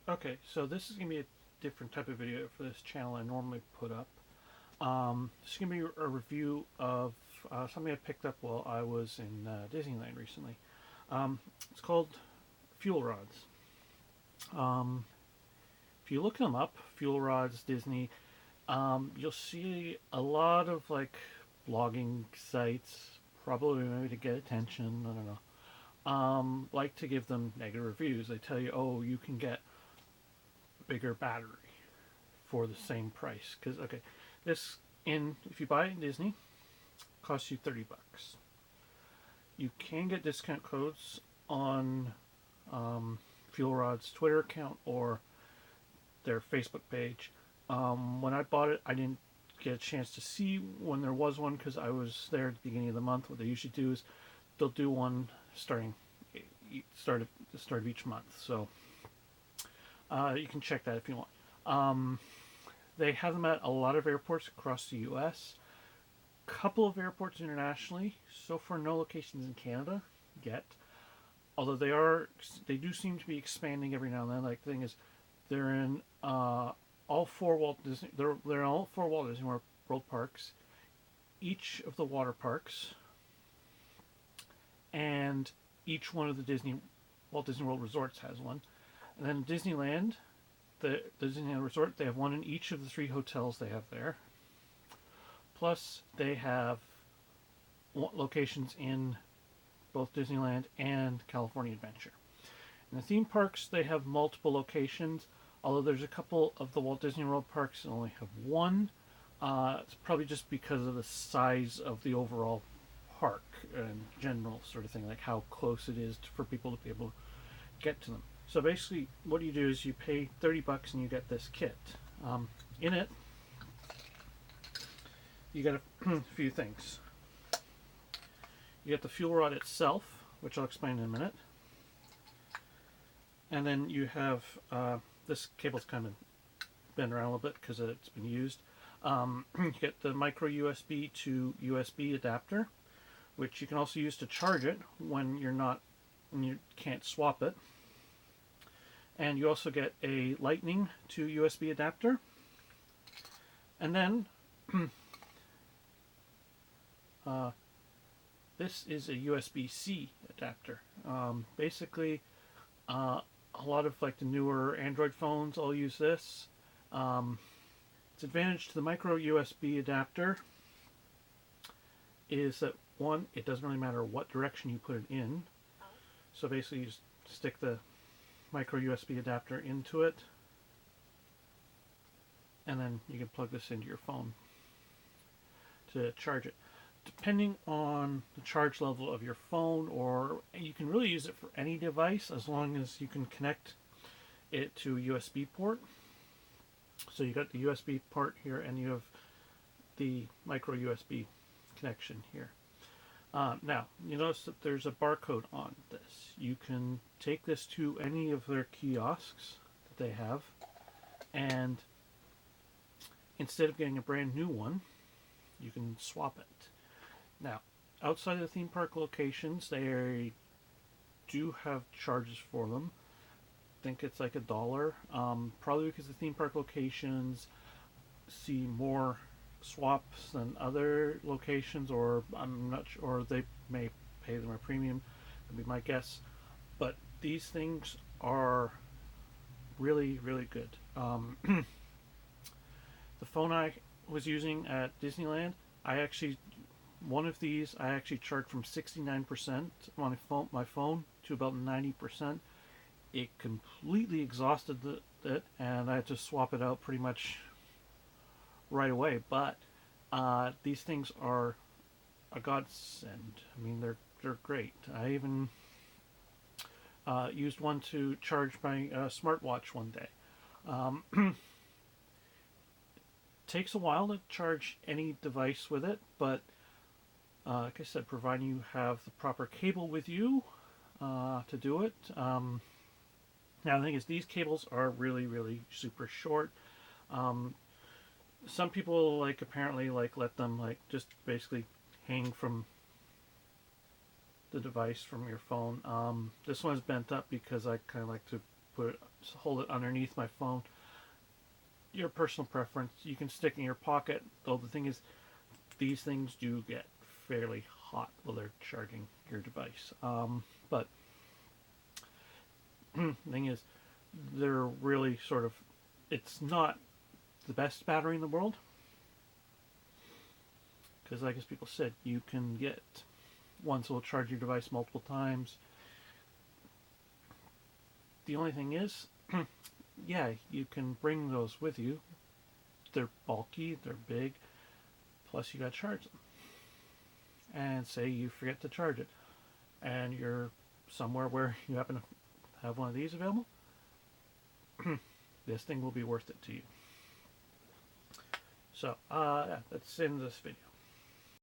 Okay, so this is going to be a different type of video for this channel I normally put up. This is going to be a review of something I picked up while I was in Disneyland recently. It's called fuel rods. Um, if you look them up, fuel rods, Disney, you'll see a lot of like blogging sites, probably maybe to get attention, I don't know, like to give them negative reviews. They tell you, oh, you can get bigger battery for the same price. Because okay, this in if you buy it in Disney, costs you $30. You can get discount codes on Fuel Rod's Twitter account or their Facebook page. When I bought it, I didn't get a chance to see when there was one because I was there at the beginning of the month. What they usually do is they'll do one starting the start of each month. So you can check that if you want. They have them at a lot of airports across the U.S. Couple of airports internationally. So far, no locations in Canada yet. Although they do seem to be expanding every now and then. Like the thing is, they're in all four Walt Disney. They're in all four Walt Disney World parks. Each of the water parks, and each one of the Walt Disney World resorts has one. And then Disneyland, the Disneyland Resort, they have one in each of the three hotels they have there. Plus, they have locations in both Disneyland and California Adventure. In the theme parks, they have multiple locations, although there's a couple of the Walt Disney World parks that only have one. It's probably just because of the size of the overall park and general sort of thing, like how close it is for people to be able to get to them. So basically, what you do is you pay $30 and you get this kit. In it, you get a few things. You get the fuel rod itself, which I'll explain in a minute. And then you have this cable's kind of been around a little bit because it's been used. You get the micro USB to USB adapter, which you can also use to charge it when you can't swap it. And you also get a lightning to USB adapter. And then this is a USB-C adapter. Basically, a lot of like the newer Android phones all use this. Its advantage to the micro USB adapter is that one, it doesn't really matter what direction you put it in. So basically, you just stick the micro USB adapter into it, and then you can plug this into your phone to charge it. Depending on the charge level of your phone, or you can really use it for any device as long as you can connect it to a USB port. So you got the USB port here, and you have the micro USB connection here. Now, you notice that there's a barcode on this. You can take this to any of their kiosks that they have, and instead of getting a brand new one, you can swap it. Now, outside of the theme park locations, they do have charges for them. I think it's like $1. Probably because the theme park locations see more swaps than other locations, or I'm not sure, or they may pay them a premium, would be my guess. But these things are really, really good. The phone I was using at Disneyland, one of these I actually charged from 69% on my phone to about 90%. It completely exhausted it, and I had to swap it out pretty much right away. But these things are a godsend. I mean, they're great. I even used one to charge my smartwatch one day. Takes a while to charge any device with it, but like I said, providing you have the proper cable with you to do it. Now the thing is, these cables are really, really super short. Some people apparently let them just basically hang from the device from your phone. This one's bent up because I kind of like to hold it underneath my phone. Your personal preference. You can stick in your pocket, though the thing is, these things do get fairly hot while they're charging your device. But the thing is, they're really sort of, it's not the best battery in the world. Because like as people said, you can get ones that will charge your device multiple times. The only thing is, yeah, you can bring those with you. They're bulky, they're big, plus you got to charge them. And say you forget to charge it, and you're somewhere where you happen to have one of these available, this thing will be worth it to you. So, yeah, that's the end of this video.